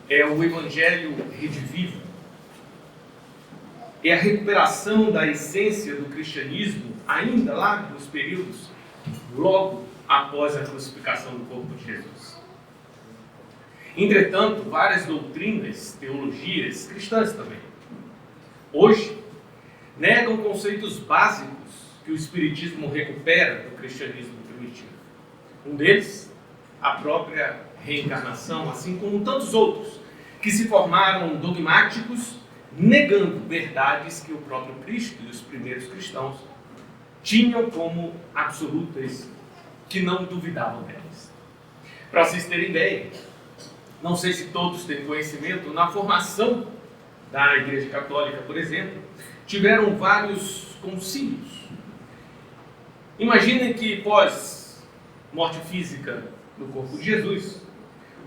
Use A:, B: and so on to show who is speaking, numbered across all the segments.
A: é o Evangelho redivivo. É a recuperação da essência do cristianismo, ainda lá nos períodos logo após a crucificação do corpo de Jesus. Entretanto, várias doutrinas, teologias cristãs também, hoje, negam conceitos básicos que o Espiritismo recupera do cristianismo primitivo. Um deles, a própria reencarnação, assim como tantos outros que se formaram dogmáticos, negando verdades que o próprio Cristo e os primeiros cristãos tinham como absolutas, que não duvidavam delas. Para vocês terem ideia, não sei se todos têm conhecimento, na formação da Igreja Católica, por exemplo, tiveram vários concílios. Imaginem que pós morte física no corpo de Jesus,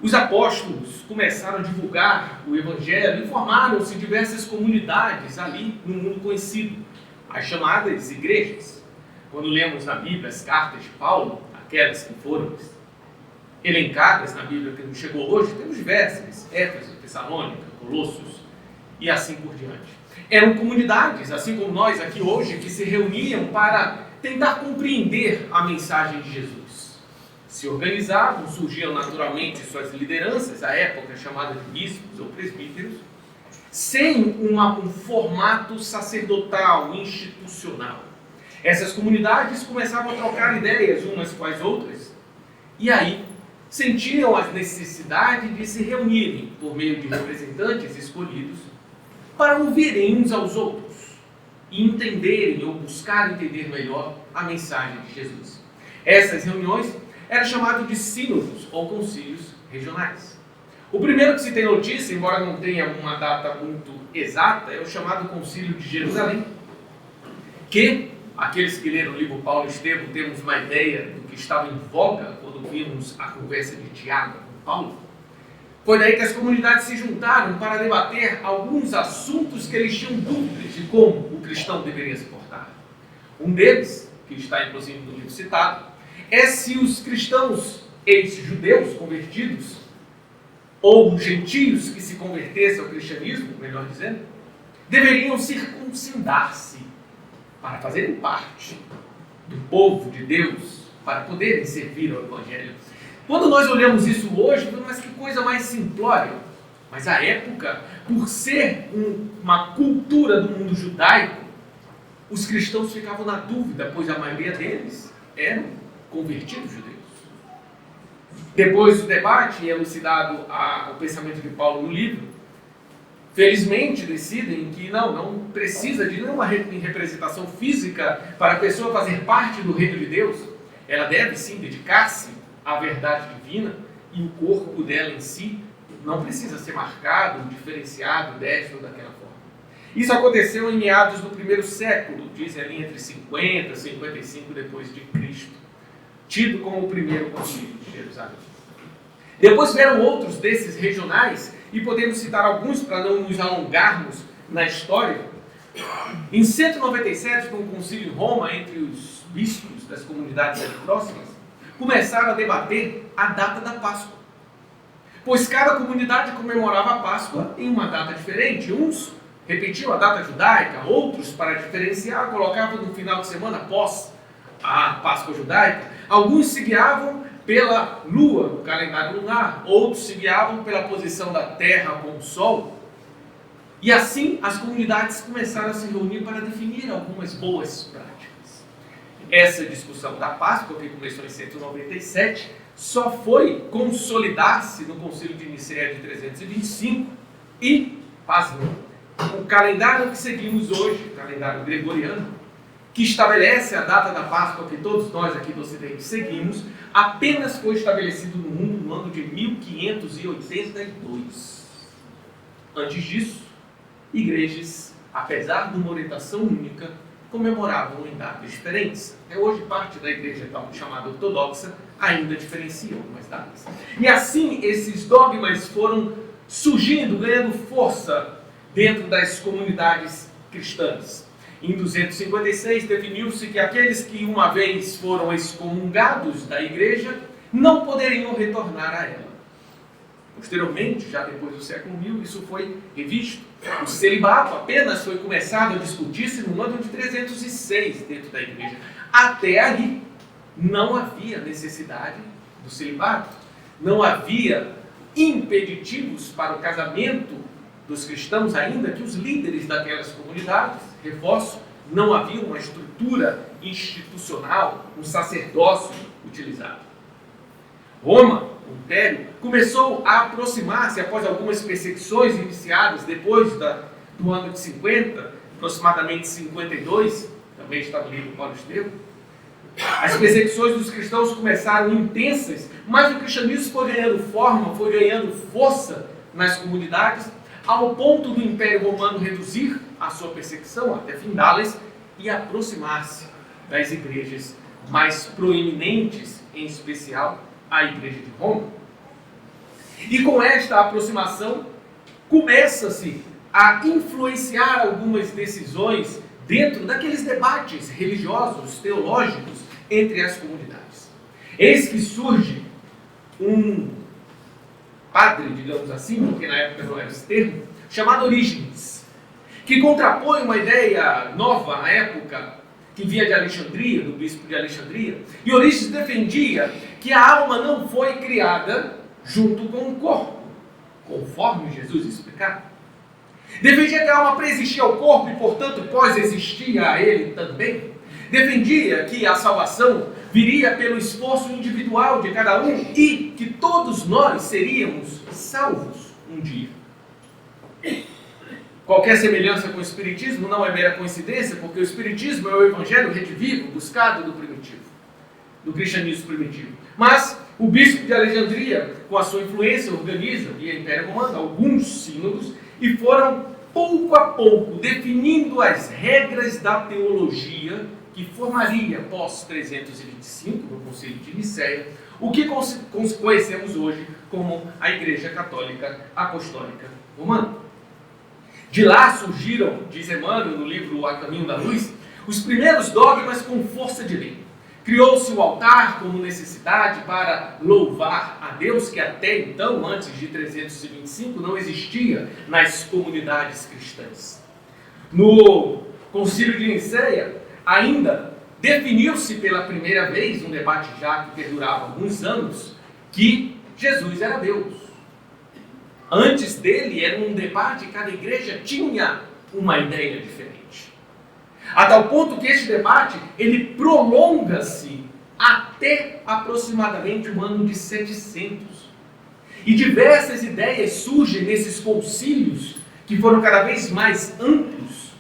A: os apóstolos começaram a divulgar o Evangelho e formaram-se diversas comunidades ali no mundo conhecido, as chamadas igrejas. Quando lemos na Bíblia as cartas de Paulo, aquelas que foram elencadas na Bíblia que nos chegou hoje, temos diversas: Éfeso, Tessalônica, Colossos e assim por diante. Eram comunidades, assim como nós aqui hoje, que se reuniam para tentar compreender a mensagem de Jesus. Se organizavam, surgiam naturalmente suas lideranças, à época chamada de bispos ou presbíteros, sem um formato sacerdotal, institucional. Essas comunidades começavam a trocar ideias umas com as outras, e aí sentiam a necessidade de se reunirem por meio de representantes escolhidos para ouvirem uns aos outros e entenderem ou buscar entender melhor a mensagem de Jesus. Essas reuniões eram chamadas de sínodos ou concílios regionais. O primeiro que se tem notícia, embora não tenha uma data muito exata, é o chamado Concílio de Jerusalém, que aqueles que leram o livro Paulo e Estevão temos uma ideia do que estava em voga quando vimos a conversa de Tiago com Paulo. Foi daí que as comunidades se juntaram para debater alguns assuntos que eles tinham dúvidas de como o cristão deveria se portar. Um deles, que está inclusive no livro citado, é se os cristãos, ex-judeus convertidos, ou gentios que se convertessem ao cristianismo, melhor dizendo, deveriam circuncidar-se para fazerem parte do povo de Deus, para poderem servir ao Evangelho. Quando nós olhamos isso hoje, mas que coisa mais simplória. Mas à época, por ser uma cultura do mundo judaico, os cristãos ficavam na dúvida, pois a maioria deles eram convertidos judeus. Depois do debate, elucidado o pensamento de Paulo no livro, felizmente decidem que não precisa de nenhuma representação física para a pessoa fazer parte do reino de Deus. Ela deve sim dedicar-se à verdade divina e o corpo dela em si não precisa ser marcado, diferenciado desta ou daquela forma. Isso aconteceu em meados do primeiro século, dizem ali entre 50 e 55 depois de Cristo, tido como o primeiro concílio de Jerusalém. Depois vieram outros desses regionais, e podemos citar alguns para não nos alongarmos na história. Em 197, com o concílio em Roma, entre os bispos das comunidades ali próximas, começaram a debater a data da Páscoa. Pois cada comunidade comemorava a Páscoa em uma data diferente. Uns repetiam a data judaica, outros, para diferenciar, colocavam no final de semana após a Páscoa judaica. Alguns se guiavam pela lua, no calendário lunar, outros se guiavam pela posição da terra com o sol. E assim as comunidades começaram a se reunir para definir algumas boas práticas. Essa discussão da Páscoa, que começou em 197, só foi consolidar-se no Concílio de Nicéia de 325 e, pasmem, o calendário que seguimos hoje, o calendário gregoriano, que estabelece a data da Páscoa que todos nós aqui do Ocidente seguimos, apenas foi estabelecido no mundo no ano de 1582. Antes disso, igrejas, apesar de uma orientação única, comemoravam em datas diferentes. Até hoje, parte da igreja chamada ortodoxa ainda diferencia algumas datas. E assim, esses dogmas foram surgindo, ganhando força dentro das comunidades cristãs. Em 256, definiu-se que aqueles que uma vez foram excomungados da igreja não poderiam retornar a ela. Posteriormente, já depois do século 1000, isso foi revisto. O celibato apenas foi começado a discutir-se no ano de 306 dentro da igreja. Até aí, não havia necessidade do celibato. Não havia impeditivos para o casamento dos cristãos, ainda que os líderes daquelas comunidades, reforço, não havia uma estrutura institucional, um sacerdócio utilizado. Roma, o Império, começou a aproximar-se após algumas perseguições iniciadas depois do ano de 50, aproximadamente 52, também está no livro Paulo Estevão. As perseguições dos cristãos começaram intensas, mas o cristianismo foi ganhando forma, foi ganhando força nas comunidades, ao ponto do Império Romano reduzir a sua perseguição até findá-las e aproximar-se das igrejas mais proeminentes, em especial a Igreja de Roma. E com esta aproximação, começa-se a influenciar algumas decisões dentro daqueles debates religiosos, teológicos, entre as comunidades. Eis que surge um padre, digamos assim, porque na época não era esse termo, chamado Orígenes, que contrapõe uma ideia nova à época, que vinha de Alexandria, do bispo de Alexandria, e Orígenes defendia que a alma não foi criada junto com o corpo, conforme Jesus explicava. Defendia que a alma pré-existia ao corpo e, portanto, pós-existia a ele também. Defendia que a salvação viria pelo esforço individual de cada um e que todos nós seríamos salvos um dia. Qualquer semelhança com o Espiritismo não é mera coincidência, porque o Espiritismo é o evangelho redivivo, buscado do primitivo, do cristianismo primitivo. Mas o bispo de Alexandria, com a sua influência, organiza, via Império Romano, alguns sínodos, e foram, pouco a pouco, definindo as regras da teologia que formaria, pós 325, no Concílio de Nicéia, o que conhecemos hoje como a Igreja Católica Apostólica Romana. De lá surgiram, diz Emmanuel no livro A Caminho da Luz, os primeiros dogmas com força de lei. Criou-se o altar como necessidade para louvar a Deus, que até então, antes de 325, não existia nas comunidades cristãs. No Concílio de Nicéia, ainda definiu-se pela primeira vez, um debate já que perdurava alguns anos, que Jesus era Deus. Antes dele era um debate, cada igreja tinha uma ideia diferente. A tal ponto que este debate, ele prolonga-se até aproximadamente o ano de 700. E diversas ideias surgem nesses concílios, que foram cada vez mais amplos,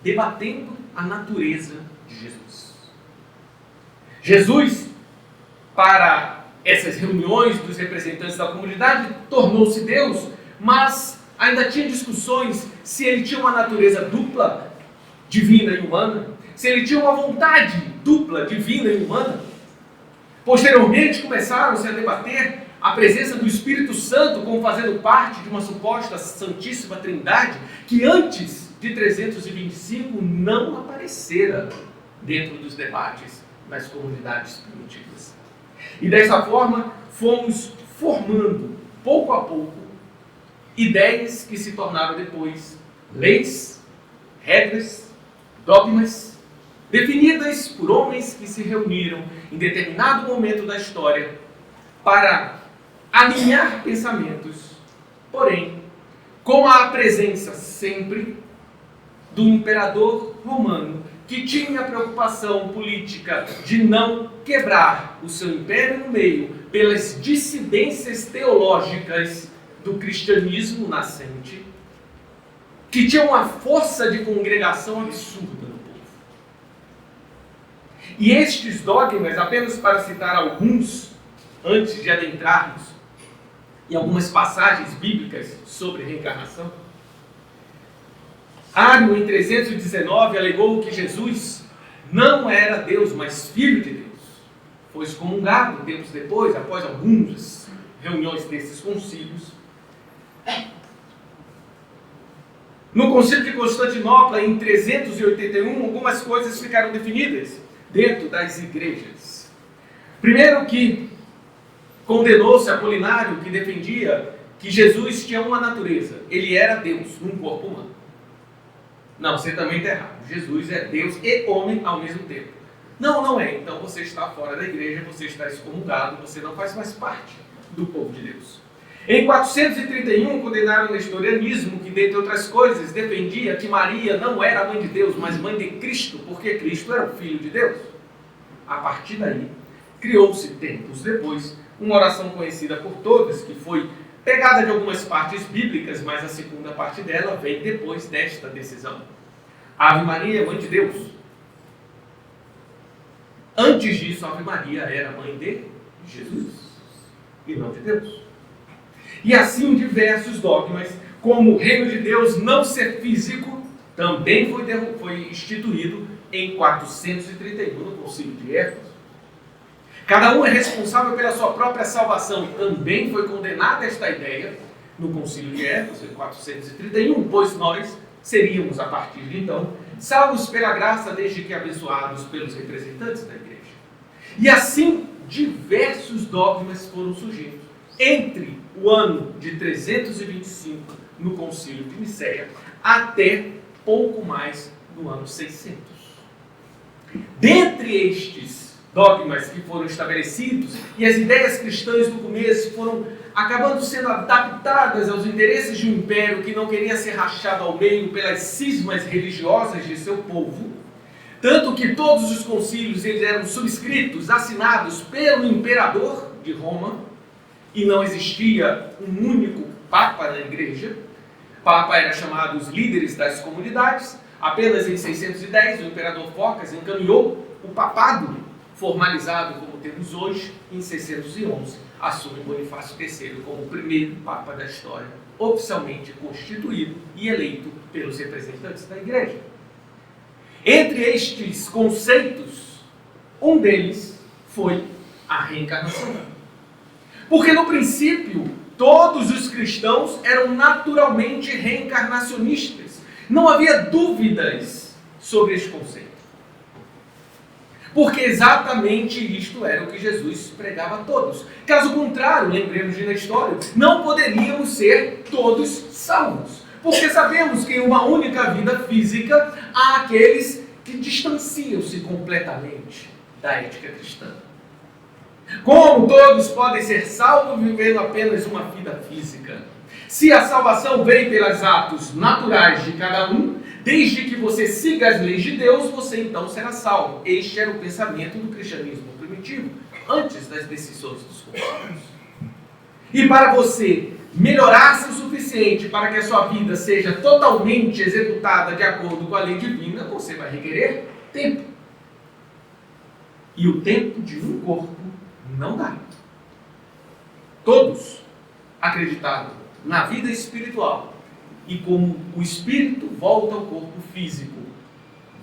A: debatendo a natureza de Jesus. Jesus, para essas reuniões dos representantes da comunidade, tornou-se Deus, mas ainda tinha discussões se ele tinha uma natureza dupla, divina e humana, se ele tinha uma vontade dupla, divina e humana. Posteriormente começaram-se a debater a presença do Espírito Santo como fazendo parte de uma suposta Santíssima Trindade, que antes de 325 não aparecera dentro dos debates das comunidades primitivas. E dessa forma fomos formando, pouco a pouco, ideias que se tornaram depois leis, regras, dogmas, definidas por homens que se reuniram em determinado momento da história para alinhar pensamentos, porém, com a presença sempre do imperador romano, que tinha a preocupação política de não quebrar o seu império no meio pelas dissidências teológicas do cristianismo nascente, que tinha uma força de congregação absurda no povo. E estes dogmas, apenas para citar alguns, antes de adentrarmos em algumas passagens bíblicas sobre reencarnação, Ário, em 319, alegou que Jesus não era Deus, mas Filho de Deus. Foi excomungado tempos depois, após algumas reuniões desses concílios. No Concílio de Constantinopla, em 381, algumas coisas ficaram definidas dentro das igrejas. Primeiro que condenou-se Apolinário, que defendia que Jesus tinha uma natureza. Ele era Deus num corpo humano. Não, você também está errado. Jesus é Deus e homem ao mesmo tempo. Não, não é. Então você está fora da igreja, você está excomungado, você não faz mais parte do povo de Deus. Em 431, condenaram o nestorianismo, que, dentre outras coisas, defendia que Maria não era mãe de Deus, mas mãe de Cristo, porque Cristo era o Filho de Deus. A partir daí, criou-se, tempos depois, uma oração conhecida por todos, que foi pegada de algumas partes bíblicas, mas a segunda parte dela vem depois desta decisão. Ave Maria, mãe de Deus. Antes disso, Ave Maria era mãe de Jesus e não de Deus. E assim diversos dogmas, como o reino de Deus não ser físico, também foi instituído em 431 no Concílio de Éfeso. Cada um é responsável pela sua própria salvação. Também foi condenada esta ideia no Concílio de Éfeso, em 431, pois nós seríamos, a partir de então, salvos pela graça, desde que abençoados pelos representantes da igreja. E assim, diversos dogmas foram surgindo. Entre o ano de 325, no Concílio de Nicéia, até pouco mais no ano 600. Dentre estes dogmas que foram estabelecidos, e as ideias cristãs do começo foram acabando sendo adaptadas aos interesses de um império que não queria ser rachado ao meio pelas cismas religiosas de seu povo, tanto que todos os concílios eles eram subscritos, assinados pelo imperador de Roma, e não existia um único papa na igreja. Papa era chamado os líderes das comunidades. Apenas em 610 o imperador Focas encaminhou o papado formalizado como temos hoje. Em 611 assume Bonifácio III como o primeiro papa da história, oficialmente constituído e eleito pelos representantes da igreja. Entre estes conceitos, um deles foi a reencarnação. Porque no princípio, todos os cristãos eram naturalmente reencarnacionistas. Não havia dúvidas sobre este conceito. Porque exatamente isto era o que Jesus pregava a todos. Caso contrário, lembremos de na história, não poderíamos ser todos salvos. Porque sabemos que em uma única vida física há aqueles que distanciam-se completamente da ética cristã. Como todos podem ser salvos vivendo apenas uma vida física? Se a salvação vem pelos atos naturais de cada um, desde que você siga as leis de Deus, você então será salvo. Este era o pensamento do cristianismo primitivo, antes das decisões dos concílios. E para você melhorar-se o suficiente para que a sua vida seja totalmente executada de acordo com a lei divina, você vai requerer tempo. E o tempo de um corpo não dá. Todos acreditavam na vida espiritual e como o espírito volta ao corpo físico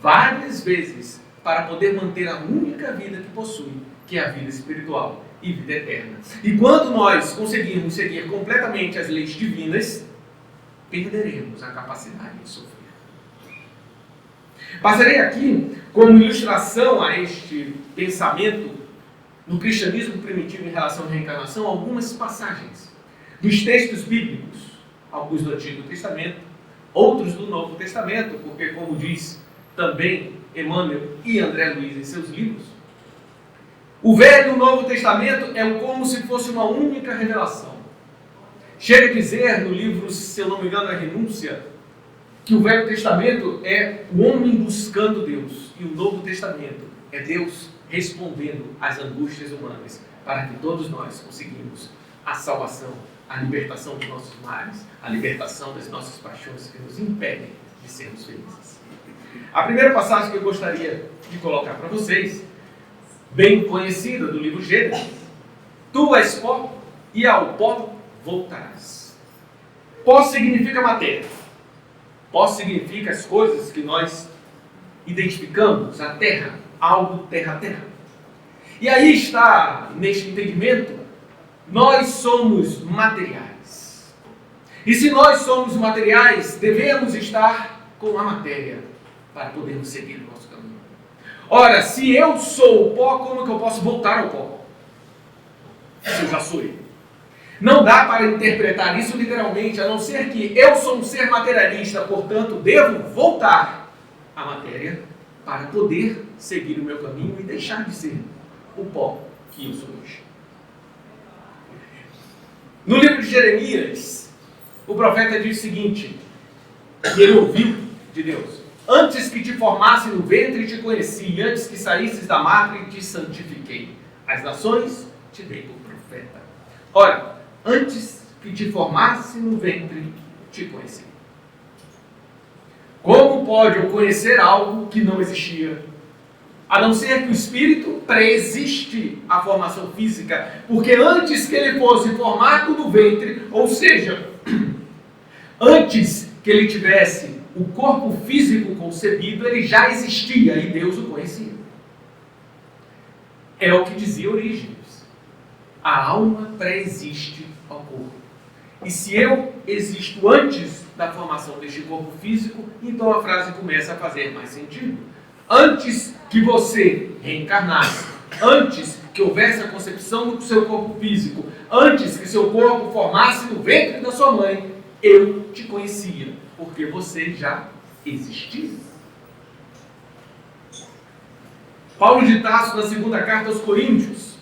A: várias vezes para poder manter a única vida que possui, que é a vida espiritual e vida eterna. E quando nós conseguirmos seguir completamente as leis divinas, perderemos a capacidade de sofrer. Passarei aqui, como ilustração a este pensamento no cristianismo primitivo em relação à reencarnação, algumas passagens dos textos bíblicos, alguns do Antigo Testamento, outros do Novo Testamento, porque, como diz também Emmanuel e André Luiz em seus livros, o Velho e o Novo Testamento é como se fosse uma única revelação. Chega a dizer no livro, se eu não me engano, a Renúncia, que o Velho Testamento é o homem buscando Deus e o Novo Testamento é Deus respondendo às angústias humanas, para que todos nós conseguimos a salvação, a libertação dos nossos males, a libertação das nossas paixões que nos impedem de sermos felizes. A primeira passagem que eu gostaria de colocar para vocês, bem conhecida do livro Gênesis: Tu és pó e ao pó voltarás. Pó significa matéria. Pó significa as coisas que nós identificamos, a terra, algo terra-terra. E aí está, neste entendimento, nós somos materiais. E se nós somos materiais, devemos estar com a matéria para podermos seguir o nosso caminho. Ora, se eu sou o pó, como que eu posso voltar ao pó? Se eu já sou ele. Não dá para interpretar isso literalmente, a não ser que eu sou um ser materialista, portanto, devo voltar à matéria para poder seguir o meu caminho e deixar de ser o pó que eu sou hoje. No livro de Jeremias, o profeta diz o seguinte, e ele ouviu de Deus: antes que te formasse no ventre te conheci, e antes que saísses da matriz te santifiquei. As nações te dei por profeta. Ora, antes que te formasse no ventre te conheci. Como pode eu conhecer algo que não existia? A não ser que o Espírito pré-existe a formação física, porque antes que ele fosse formado no ventre, ou seja, antes que ele tivesse o corpo físico concebido, ele já existia e Deus o conhecia. É o que dizia Orígenes. A alma pré-existe ao corpo. E se eu existo antes da formação deste corpo físico, então a frase começa a fazer mais sentido. Antes que você reencarnasse, antes que houvesse a concepção do seu corpo físico, antes que seu corpo formasse no ventre da sua mãe, eu te conhecia, porque você já existia. Paulo de Tarso, na segunda carta aos Coríntios: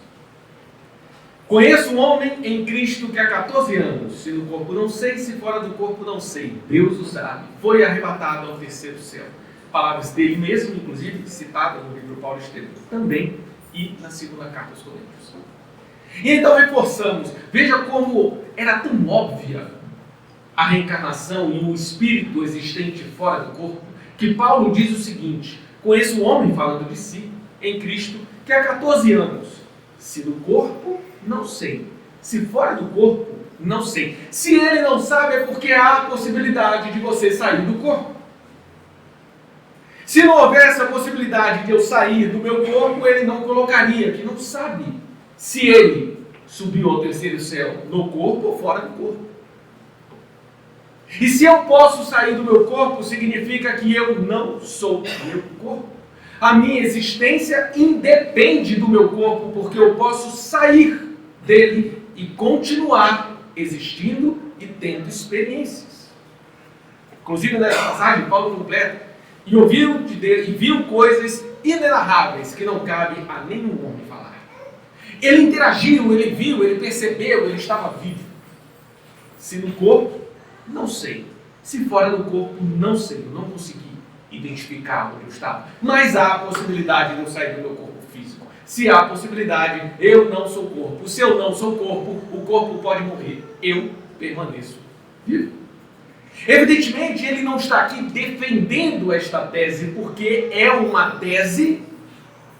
A: conheço um homem em Cristo que há 14 anos, se no corpo não sei, se fora do corpo não sei, Deus o sabe, foi arrebatado ao terceiro céu. Palavras dele mesmo, inclusive, citadas no livro Paulo Estevão, também, e na segunda carta aos Coríntios. E então reforçamos, veja como era tão óbvia a reencarnação e o espírito existente fora do corpo, que Paulo diz o seguinte: conheço um homem, falando de si, em Cristo, que há 14 anos, se no corpo, não sei, se fora do corpo, não sei. Se ele não sabe, é porque há a possibilidade de você sair do corpo. Se não houvesse a possibilidade de eu sair do meu corpo, ele não colocaria, que não sabe se ele subiu ao terceiro céu no corpo ou fora do corpo. E se eu posso sair do meu corpo, significa que eu não sou meu corpo. A minha existência independe do meu corpo, porque eu posso sair dele e continuar existindo e tendo experiências. Inclusive nessa passagem, Paulo completa: e ouviu de Deus, e viu coisas inenarráveis que não cabe a nenhum homem falar. Ele interagiu, ele viu, ele percebeu, ele estava vivo. Se no corpo, não sei. Se fora do corpo, não sei. Eu não consegui identificar onde eu estava. Mas há a possibilidade de eu sair do meu corpo físico. Se há a possibilidade, eu não sou corpo. Se eu não sou corpo, o corpo pode morrer. Eu permaneço vivo. Evidentemente, ele não está aqui defendendo esta tese, porque é uma tese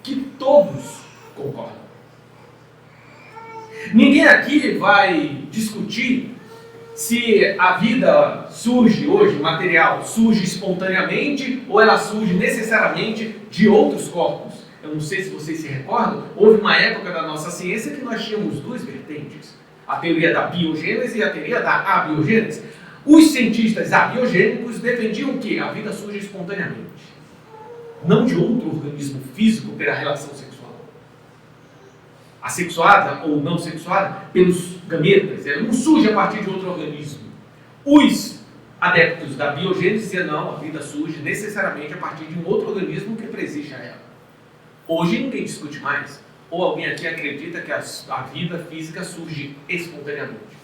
A: que todos concordam. Ninguém aqui vai discutir se a vida surge hoje, material, surge espontaneamente ou ela surge necessariamente de outros corpos. Eu não sei se vocês se recordam, houve uma época da nossa ciência que nós tínhamos duas vertentes: a teoria da biogênese e a teoria da abiogênese. Os cientistas abiogênicos defendiam que a vida surge espontaneamente, não de outro organismo físico pela relação sexual. Assexuada ou não sexuada pelos gametas, ela não surge a partir de outro organismo. Os adeptos da biogênese diziam: não, a vida surge necessariamente a partir de um outro organismo que preexiste a ela. Hoje ninguém discute mais. Ou alguém aqui acredita que a vida física surge espontaneamente?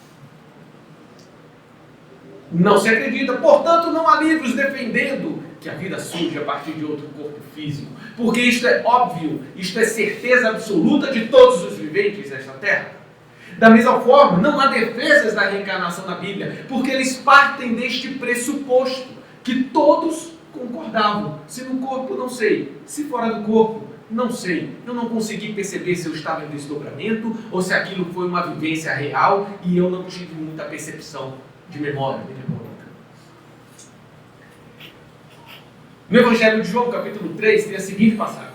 A: Não se acredita, portanto não há livros defendendo que a vida surge a partir de outro corpo físico, porque isto é óbvio, isto é certeza absoluta de todos os viventes desta terra. Da mesma forma, não há defesas da reencarnação na Bíblia, porque eles partem deste pressuposto, que todos concordavam: se no corpo, não sei, se fora do corpo, não sei, eu não consegui perceber se eu estava em desdobramento, ou se aquilo foi uma vivência real, e eu não tive muita percepção de memória mnemônica. No Evangelho de João, capítulo 3, tem a seguinte passagem: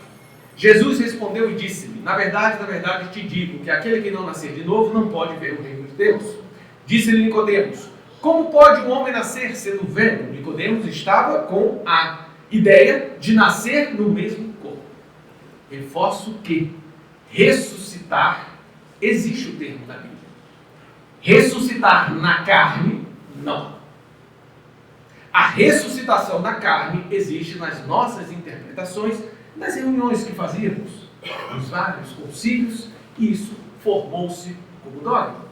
A: Jesus respondeu e disse-lhe: na verdade te digo que aquele que não nascer de novo não pode ver o reino de Deus. Disse-lhe Nicodemos: como pode um homem nascer sendo velho? Nicodemos estava com a ideia de nascer no mesmo corpo. Reforço que ressuscitar existe o termo da Bíblia. Ressuscitar na carne, não. A ressuscitação na carne existe nas nossas interpretações, nas reuniões que fazíamos, nos vários concílios, e isso formou-se como dogma.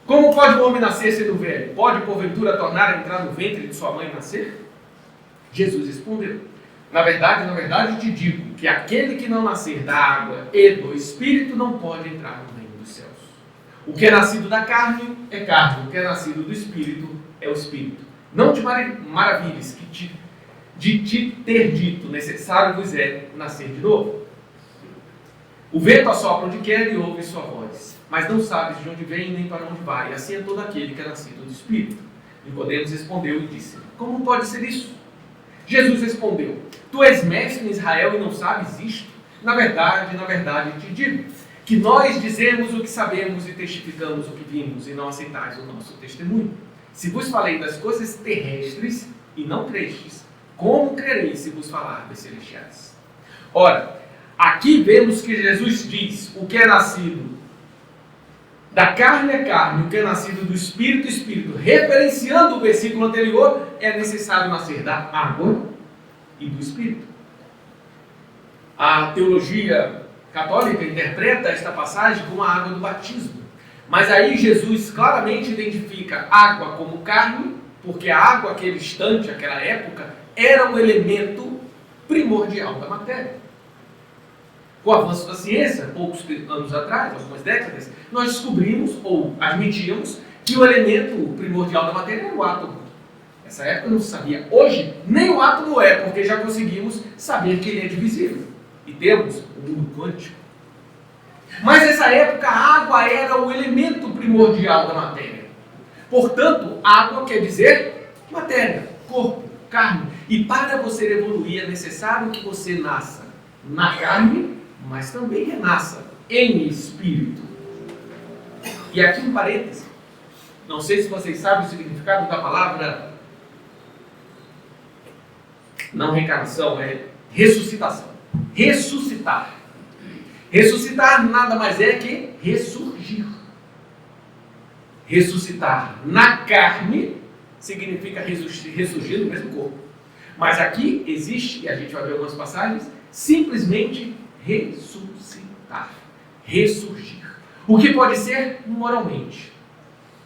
A: Como pode o homem nascer sendo velho? Pode, porventura, tornar a entrar no ventre de sua mãe e nascer? Jesus respondeu: na verdade, te digo que aquele que não nascer da água e do Espírito não pode entrar no reino dos céus. O que é nascido da carne é carne, o que é nascido do Espírito é o Espírito. Não te maravilhes de te ter dito, necessário vos é nascer de novo. O vento assopra onde quer e ouve sua voz, mas não sabes de onde vem nem para onde vai. E assim é todo aquele que é nascido do Espírito. Nicodemos respondeu e disse: como pode ser isso? Jesus respondeu: tu és mestre em Israel e não sabes isto? Na verdade, te digo, que nós dizemos o que sabemos e testificamos o que vimos, e não aceitais o nosso testemunho. Se vos falei das coisas terrestres e não crestes, como crereis se vos falar das celestiais? Ora, aqui vemos que Jesus diz: o que é nascido da carne é carne, o que é nascido do Espírito é Espírito. Referenciando o versículo anterior, é necessário nascer da água e do Espírito. A teologia católica interpreta esta passagem como a água do batismo. Mas aí Jesus claramente identifica água como carne, porque a água, aquele instante, aquela época, era um elemento primordial da matéria. Com o avanço da ciência, poucos anos atrás, algumas décadas, nós descobrimos, ou admitíamos, que o elemento primordial da matéria era o átomo. Nessa época não se sabia. Hoje, nem o átomo é, porque já conseguimos saber que ele é divisível. E temos o mundo quântico. Mas nessa época, a água era o elemento primordial da matéria. Portanto, água quer dizer matéria, corpo, carne. E para você evoluir é necessário que você nasça na carne, mas também renasça em espírito. E aqui um parêntese. Não sei se vocês sabem o significado da palavra não reencarnação, é ressuscitação. Ressuscitar. Ressuscitar nada mais é que ressurgir. Ressuscitar na carne significa ressurgir no mesmo corpo. Mas aqui existe, e a gente vai ver algumas passagens, simplesmente ressuscitar, ressurgir. O que pode ser moralmente.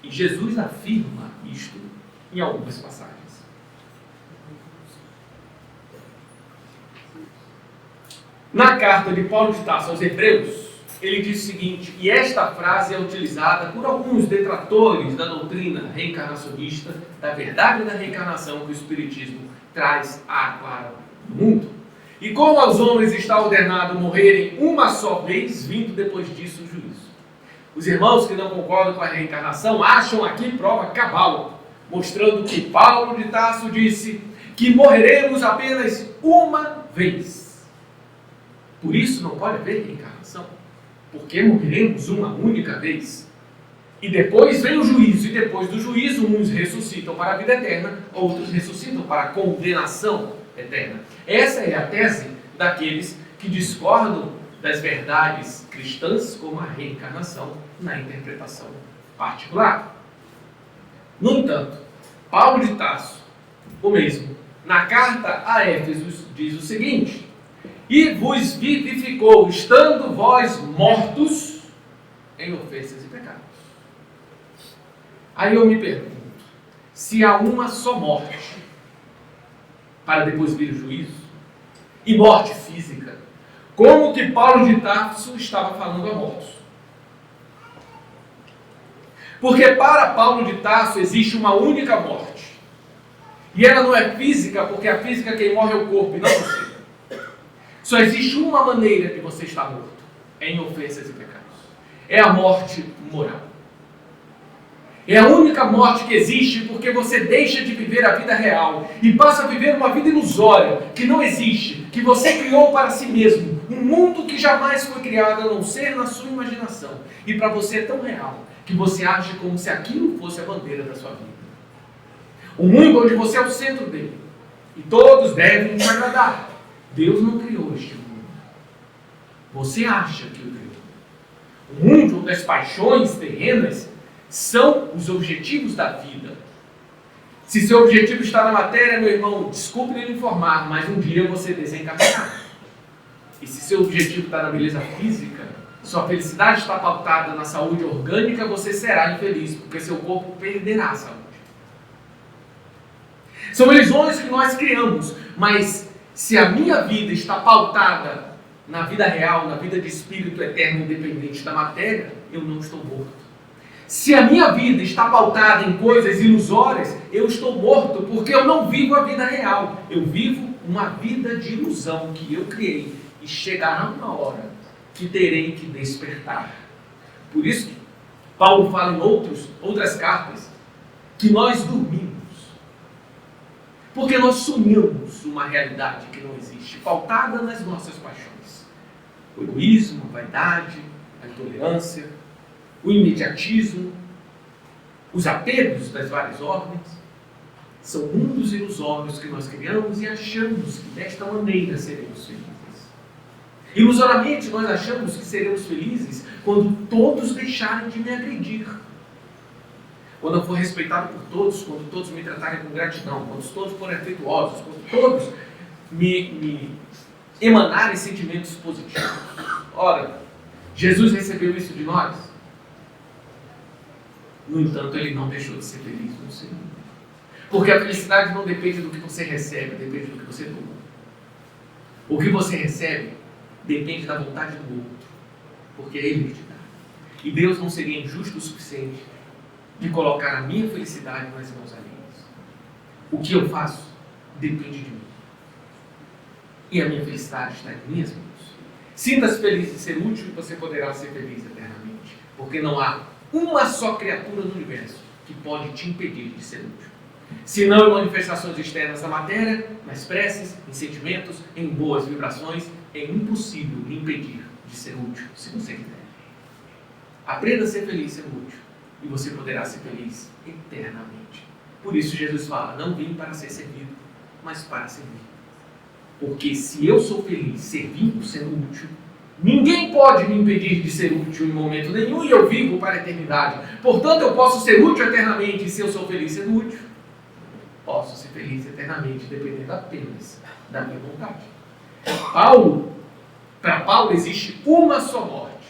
A: E Jesus afirma isto em algumas passagens. Na carta de Paulo de Tarso aos Hebreus, ele diz o seguinte, e esta frase é utilizada por alguns detratores da doutrina reencarnacionista, da verdade da reencarnação que o Espiritismo traz para o mundo. E como aos homens está ordenado morrerem uma só vez, vindo depois disso o juízo. Os irmãos que não concordam com a reencarnação acham aqui prova cabal, mostrando que Paulo de Tarso disse que morreremos apenas uma vez. Por isso não pode haver reencarnação, porque morreremos uma única vez. E depois vem o juízo, e depois do juízo uns ressuscitam para a vida eterna, outros ressuscitam para a condenação eterna. Essa é a tese daqueles que discordam das verdades cristãs como a reencarnação na interpretação particular. No entanto, Paulo de Tarso, o mesmo, na carta a Éfesos, diz o seguinte: e vos vivificou, estando vós mortos em ofensas e pecados. Aí eu me pergunto, se há uma só morte, para depois vir o juízo, e morte física, como que Paulo de Tarso estava falando a mortos? Porque para Paulo de Tarso existe uma única morte, e ela não é física, porque a física quem morre é o corpo e não você. Só existe uma maneira de você estar morto, é em ofensas e pecados. É a morte moral. É a única morte que existe porque você deixa de viver a vida real e passa a viver uma vida ilusória, que não existe, que você criou para si mesmo. Um mundo que jamais foi criado a não ser na sua imaginação. E para você é tão real que você age como se aquilo fosse a bandeira da sua vida. Um mundo onde você é o centro dele. E todos devem te agradar. Deus não criou este mundo. Você acha que o criou. O mundo das paixões terrenas são os objetivos da vida. Se seu objetivo está na matéria, meu irmão, desculpe lhe informar, mas um dia você desencarnará. E se seu objetivo está na beleza física, sua felicidade está pautada na saúde orgânica, você será infeliz, porque seu corpo perderá a saúde. São ilusões que nós criamos, mas se a minha vida está pautada na vida real, na vida de espírito eterno independente da matéria, eu não estou morto. Se a minha vida está pautada em coisas ilusórias, eu estou morto, porque eu não vivo a vida real. Eu vivo uma vida de ilusão que eu criei, e chegará uma hora que terei que despertar. Por isso, Paulo fala em outras cartas que nós dormimos, porque nós sonhamos uma realidade que não existe, pautada nas nossas paixões. O egoísmo, a vaidade, a intolerância, o imediatismo, os apegos das várias ordens, são mundos ilusórios que nós criamos e achamos que desta maneira seremos felizes. Ilusoriamente nós achamos que seremos felizes quando todos deixarem de me agredir. Quando eu for respeitado por todos, quando todos me tratarem com gratidão, quando todos forem afetuosos, quando todos me emanarem sentimentos positivos. Ora, Jesus recebeu isso de nós. No entanto, ele não deixou de ser feliz no Senhor. Porque a felicidade não depende do que você recebe, depende do que você doa. O que você recebe depende da vontade do outro, porque é Ele que te dá. E Deus não seria injusto o suficiente de colocar a minha felicidade nas mãos alheias. O que eu faço depende de mim. E a minha felicidade está em minhas mãos. Sinta-se feliz em ser útil e você poderá ser feliz eternamente. Porque não há uma só criatura no universo que pode te impedir de ser útil. Se não em manifestações externas da matéria, nas preces, em sentimentos, em boas vibrações, é impossível lhe impedir de ser útil, se você quiser. Aprenda a ser feliz sendo útil, e você poderá ser feliz eternamente. Por isso Jesus fala, não vim para ser servido, mas para servir. Porque se eu sou feliz servindo, sendo útil, ninguém pode me impedir de ser útil em momento nenhum, e eu vivo para a eternidade. Portanto, eu posso ser útil eternamente, e se eu sou feliz sendo útil, posso ser feliz eternamente, dependendo apenas da minha vontade. Para Paulo existe uma só morte,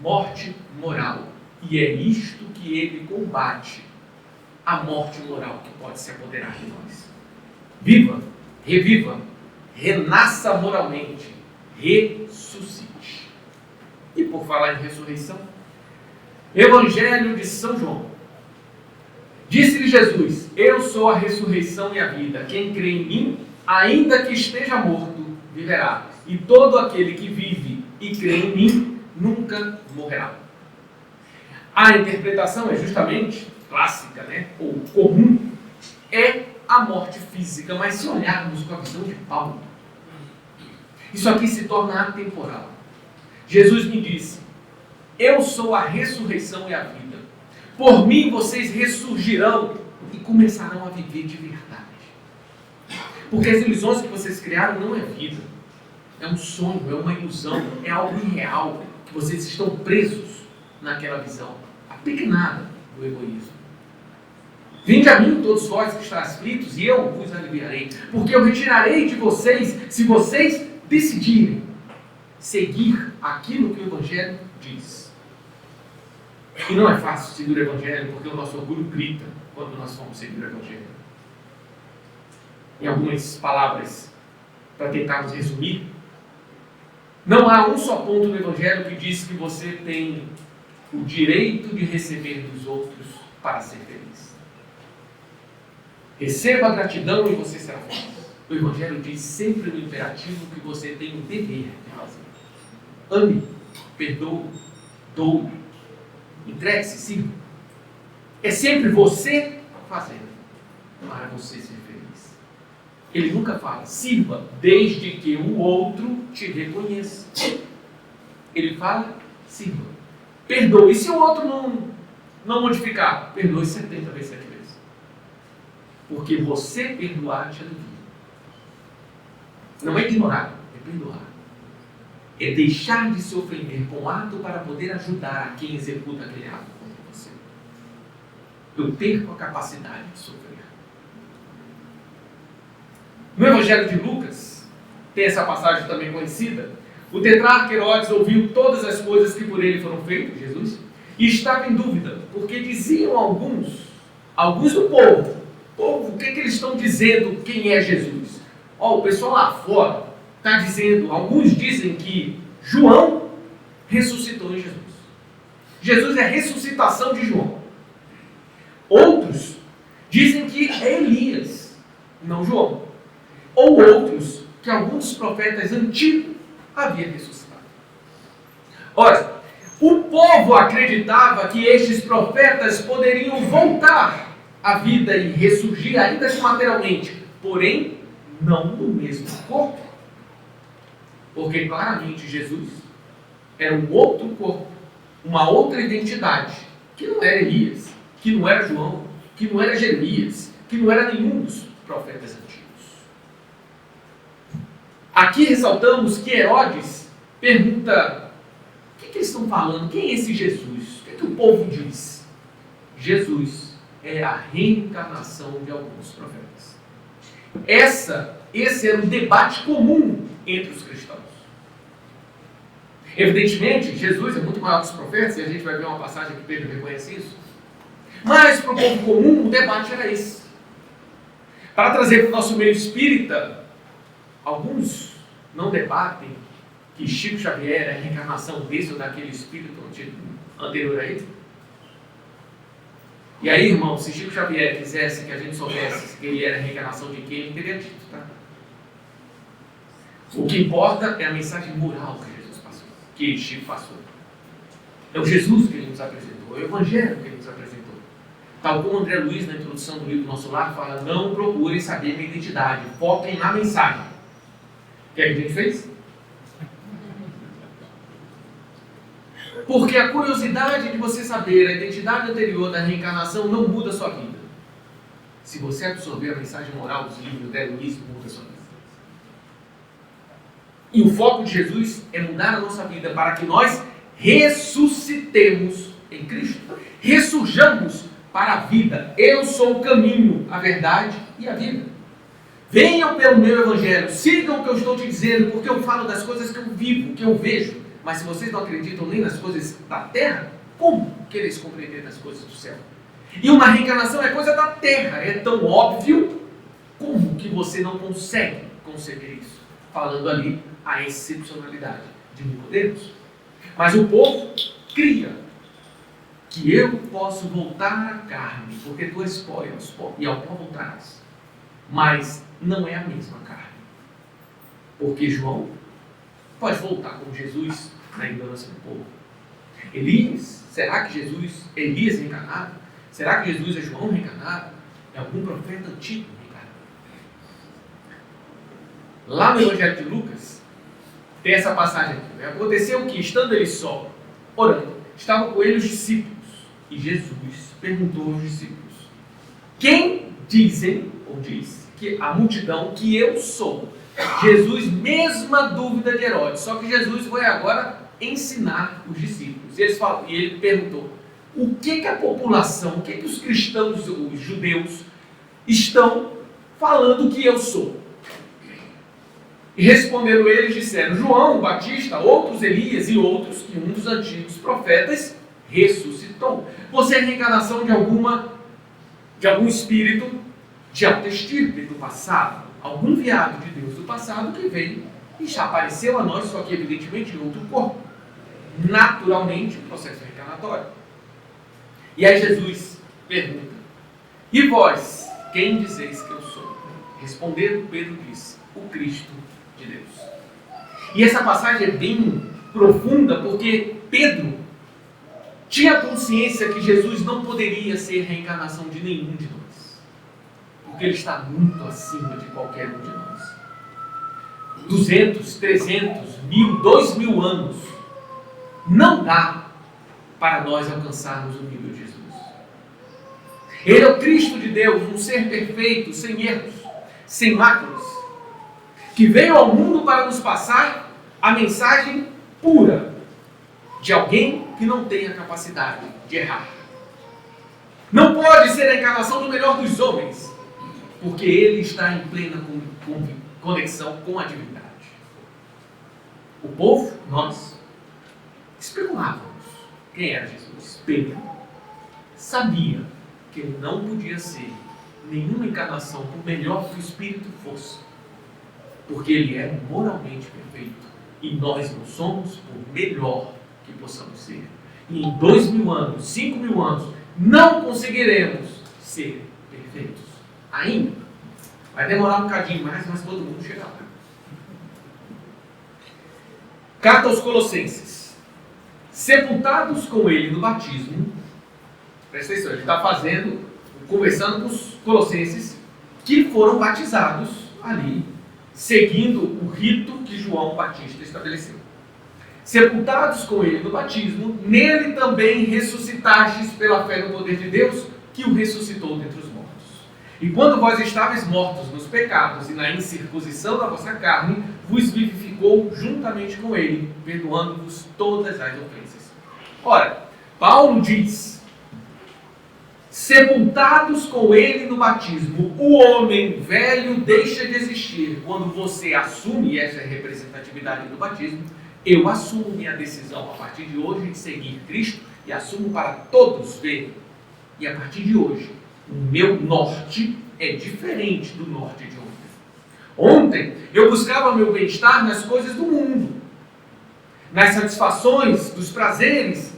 A: morte moral. E é isto que ele combate, a morte moral que pode se apoderar de nós. Viva, reviva, renasça moralmente, ressuscite. E por falar em ressurreição, Evangelho de São João. Disse-lhe Jesus, eu sou a ressurreição e a vida. Quem crê em mim, ainda que esteja morto, viverá. E todo aquele que vive e crê em mim, nunca morrerá. A interpretação é justamente clássica, ou comum, é a morte física. Mas se olharmos com a visão de Paulo, isso aqui se torna atemporal. Jesus me disse, eu sou a ressurreição e a vida. Por mim vocês ressurgirão e começarão a viver de verdade. Porque as ilusões que vocês criaram não é vida. É um sonho, é uma ilusão, é algo irreal, que vocês estão presos naquela visão, apequenada do egoísmo. Vinde a mim todos vós que estáis aflitos, e eu vos aliviarei, porque eu retirarei de vocês, se vocês decidirem seguir aquilo que o Evangelho diz. E não é fácil seguir o Evangelho, porque o nosso orgulho grita quando nós vamos seguir o Evangelho. Em algumas palavras, para tentarmos resumir, não há um só ponto no Evangelho que diz que você tem o direito de receber dos outros para ser feliz. Receba a gratidão e você será feliz. O Evangelho diz sempre no imperativo que você tem o dever de fazer. Ame, perdoe, doe, entregue-se, sirva. É sempre você fazendo para você ser feliz. Ele nunca fala, sirva desde que o outro te reconheça. Ele fala, sirva. Perdoe. E se o outro não modificar? Perdoe 70 vezes 7 vezes. Porque você perdoar te alivia. Não é ignorar, é perdoar. é deixar de se ofender com o ato para poder ajudar a quem executa aquele ato contra você. Eu perco a capacidade de sofrer. No Evangelho de Lucas, tem essa passagem também conhecida. O tetrarca Herodes ouviu todas as coisas que por ele foram feitas, Jesus, e estava em dúvida, porque diziam alguns do povo, o que eles estão dizendo quem é Jesus? O pessoal lá fora está dizendo, alguns dizem que João ressuscitou em Jesus. Jesus é a ressuscitação de João. Outros dizem que é Elias, não João. Ou outros que alguns dos profetas antigos haviam ressuscitado. Ora, o povo acreditava que estes profetas poderiam voltar à vida e ressurgir, ainda que materialmente, porém, não no mesmo corpo. Porque claramente Jesus era um outro corpo, uma outra identidade, que não era Elias, que não era João, que não era Jeremias, que não era nenhum dos profetas antigos. Aqui ressaltamos que Herodes pergunta: o que eles estão falando? Quem é esse Jesus? O que o povo diz? Jesus é a reencarnação de alguns profetas. Esse era um debate comum entre os cristãos. Evidentemente, Jesus é muito maior que os profetas, e a gente vai ver uma passagem que Pedro reconhece isso. Mas para o povo comum, o debate era esse. Para trazer para o nosso meio espírita, alguns não debatem que Chico Xavier é a reencarnação desse ou daquele espírito anterior a ele. E aí, irmão, se Chico Xavier quisesse que a gente soubesse que ele era a reencarnação de quem, ele teria dito, tá? O que importa é a mensagem moral que Jesus passou, que Chico passou. É o Jesus que ele nos apresentou, é o Evangelho que ele nos apresentou. Tal como André Luiz, na introdução do livro Nosso Lar, fala: não procurem saber minha identidade, foquem na mensagem. O que é que a gente fez? Porque a curiosidade de você saber a identidade anterior da reencarnação não muda a sua vida. Se você absorver a mensagem moral dos livros de André Luiz, muda a sua vida. E o foco de Jesus é mudar a nossa vida para que nós ressuscitemos em Cristo. Ressurjamos para a vida. Eu sou o caminho, a verdade e a vida. Venham pelo meu Evangelho, sigam o que eu estou te dizendo, porque eu falo das coisas que eu vivo, que eu vejo. Mas se vocês não acreditam nem nas coisas da terra, como quereis compreender nas coisas do céu? E uma reencarnação é coisa da terra, é tão óbvio como que você não consegue conceber isso? Falando ali a excepcionalidade de Nicodemos. Mas o povo cria que eu posso voltar à carne, porque tu és pó e ao pó voltarás. Mas não é a mesma carne. Porque João pode voltar como Jesus na ignorância do povo. Elias, será que Jesus é Elias reencarnado? Será que Jesus é João reencarnado? É algum profeta antigo reencarnado? Lá no Evangelho de Lucas, tem essa passagem aqui. Aconteceu que, estando ele só, orando, estavam com ele os discípulos. E Jesus perguntou aos discípulos: quem dizem, ou diz, que a multidão que eu sou? Jesus, mesma dúvida de Herodes, só que Jesus foi agora ensinar os discípulos. E ele perguntou: o que a população, o que os cristãos, os judeus, estão falando que eu sou? E respondendo eles, disseram: João Batista, outros Elias e outros, que um dos antigos profetas ressuscitou. Você é a reencarnação de algum espírito de alta estirpe do passado, algum enviado de Deus do passado que veio e já apareceu a nós, só que evidentemente em outro corpo. Naturalmente, o processo reencarnatório. E aí Jesus pergunta: e vós, quem dizeis que eu sou? Respondendo, Pedro disse: o Cristo de Deus. E essa passagem é bem profunda, porque Pedro tinha consciência que Jesus não poderia ser reencarnação de nenhum de nós, porque ele está muito acima de qualquer um de nós. 200, 300, 1000, 2000 anos não dá para nós alcançarmos o nível de Jesus. Ele é o Cristo de Deus, um ser perfeito, sem erros, sem máculas, que veio ao mundo para nos passar a mensagem pura de alguém que não tem a capacidade de errar. Não pode ser a encarnação do melhor dos homens, porque ele está em plena conexão com a divindade. O povo, nós, especulávamos quem era Jesus. Pedro sabia que ele não podia ser nenhuma encarnação, por melhor que o Espírito fosse, porque ele é moralmente perfeito e nós não somos por melhor que possamos ser. E em 2000 anos, 5000 anos, não conseguiremos ser perfeitos. Ainda. Vai demorar um bocadinho mais, mas todo mundo chega lá. Carta aos Colossenses. Sepultados com ele no batismo. Presta atenção, ele está conversando com os colossenses que foram batizados ali, seguindo o rito que João Batista estabeleceu. Sepultados com ele no batismo, nele também ressuscitastes pela fé no poder de Deus, que o ressuscitou dentre os mortos. E quando vós estáveis mortos nos pecados e na incircuncisão da vossa carne, vos vivificou juntamente com ele, perdoando-vos todas as ofensas. Ora, Paulo diz: sepultados com ele no batismo, o homem velho deixa de existir. Quando você assume essa representatividade do batismo, eu assumo minha decisão a partir de hoje de seguir Cristo e assumo para todos verem. E a partir de hoje, o meu norte é diferente do norte de ontem. Ontem, eu buscava meu bem-estar nas coisas do mundo, nas satisfações dos prazeres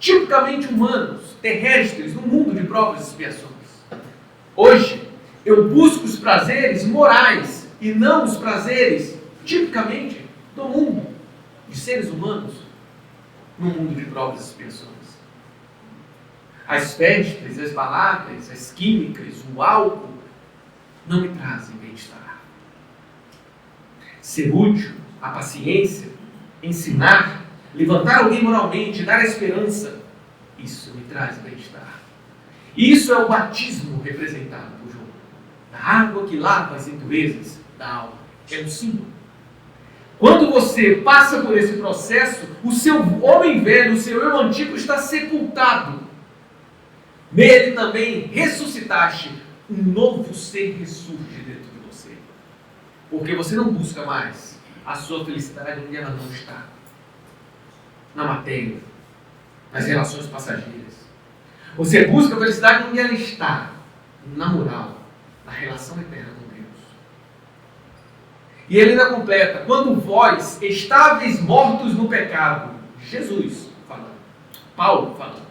A: tipicamente humanos, terrestres, no mundo de provas e expiações. Hoje, eu busco os prazeres morais e não os prazeres tipicamente do mundo, de seres humanos, no mundo de provas e expiações. As festas, as baladas, as químicas, o álcool, não me trazem bem-estar. Ser útil, a paciência, ensinar, levantar alguém moralmente, dar esperança, isso me traz bem-estar. Isso é o batismo representado por João. A água que lava as impurezas da alma. É um símbolo. Quando você passa por esse processo, o seu homem velho, o seu eu antigo está sepultado. Nele também ressuscitaste, um novo ser ressurge dentro de você. Porque você não busca mais a sua felicidade onde ela não está. Na matéria, nas relações passageiras. Você busca a felicidade onde ela está, na moral, na relação eterna com Deus. E ele ainda completa: quando vós estáveis mortos no pecado, Jesus falando, Paulo falando.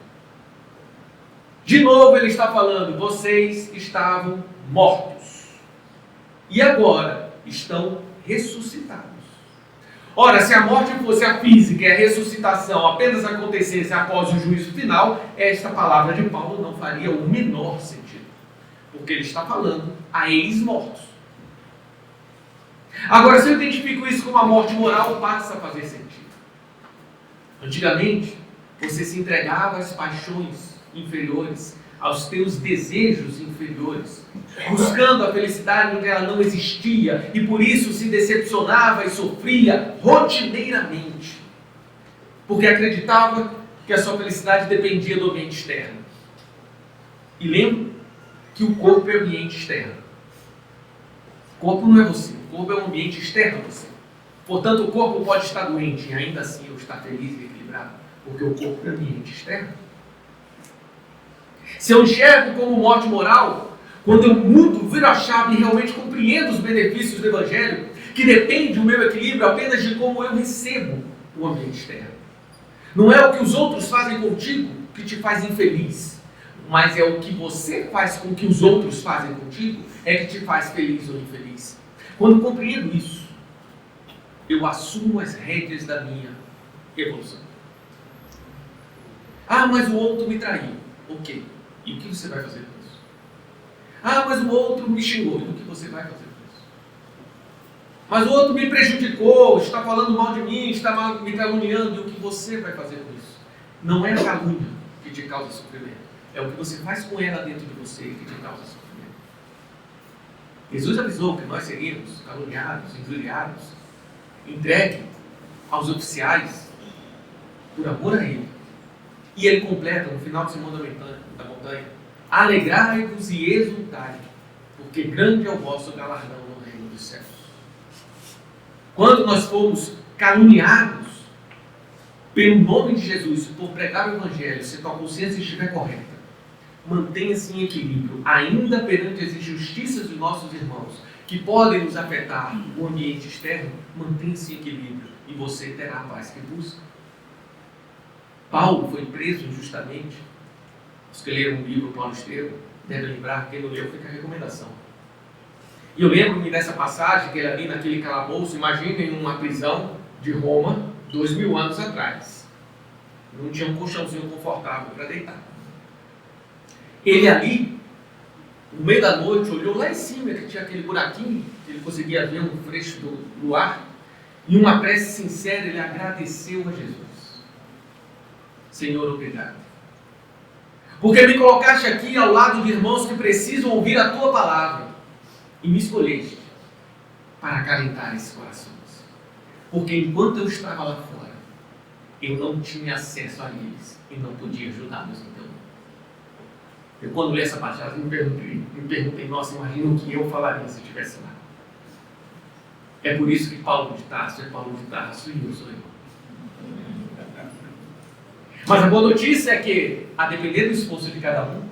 A: De novo ele está falando, vocês estavam mortos. E agora estão ressuscitados. Ora, se a morte fosse a física e a ressuscitação apenas acontecesse após o juízo final, esta palavra de Paulo não faria o menor sentido. Porque ele está falando a ex-mortos. Agora, se eu identifico isso como a morte moral, passa a fazer sentido. Antigamente, você se entregava às paixões inferiores, aos teus desejos inferiores, buscando a felicidade onde ela não existia, e por isso se decepcionava e sofria rotineiramente, porque acreditava que a sua felicidade dependia do ambiente externo. E lembra que o corpo é o ambiente externo. O corpo não é você, o corpo é um ambiente externo a você. Portanto, o corpo pode estar doente e ainda assim eu estar feliz e equilibrado, porque o corpo é o ambiente externo. Se eu enxergo como morte moral, quando eu mudo, viro a chave e realmente compreendo os benefícios do Evangelho, que depende o meu equilíbrio apenas de como eu recebo o ambiente externo. Não é o que os outros fazem contigo que te faz infeliz, mas é o que você faz com que os outros fazem contigo é que te faz feliz ou infeliz. Quando compreendo isso, eu assumo as rédeas da minha evolução. Ah, mas o outro me traiu. Ok. E o que você vai fazer com isso? Ah, mas o outro me xingou. E o que você vai fazer com isso? Mas o outro me prejudicou, está falando mal de mim, está me caluniando. E o que você vai fazer com isso? Não é a calúnia que te causa sofrimento. É o que você faz com ela dentro de você que te causa sofrimento. Jesus avisou que nós seríamos caluniados, injuriados, entregue aos oficiais, por amor a Ele. E ele completa no final do Sermão da Montanha: alegrai-vos e exultai, porque grande é o vosso galardão no reino dos céus. Quando nós fomos caluniados pelo nome de Jesus, por pregar o Evangelho, se tua consciência estiver correta, mantenha-se em equilíbrio, ainda perante as injustiças dos nossos irmãos, que podem nos afetar no ambiente externo. Mantenha-se em equilíbrio e você terá a paz que busca. Paulo foi preso injustamente. Os que leram o livro Paulo Estevão devem lembrar, quem não leu, fica a recomendação. E eu lembro-me dessa passagem, que ele ali naquele calabouço, imaginem uma prisão de Roma, 2000 anos atrás. Não tinha um colchãozinho confortável para deitar. Ele ali, no meio da noite, olhou lá em cima, que tinha aquele buraquinho, que ele conseguia ver um freixo do luar, e uma prece sincera, ele agradeceu a Jesus. Senhor, obrigado. Porque me colocaste aqui ao lado de irmãos que precisam ouvir a tua palavra, e me escolheste para acalentar esses corações. Porque enquanto eu estava lá fora, eu não tinha acesso a eles e não podia ajudá-los então. Eu, quando li essa passagem, me perguntei, nossa, imagina o que eu falaria se eu estivesse lá. É por isso que Paulo de Tarso é Paulo de Tarso e eu sou eu. Mas a boa notícia é que, a depender do esforço de cada um,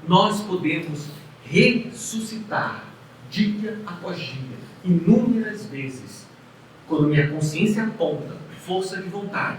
A: nós podemos ressuscitar dia após dia, inúmeras vezes, quando minha consciência aponta força de vontade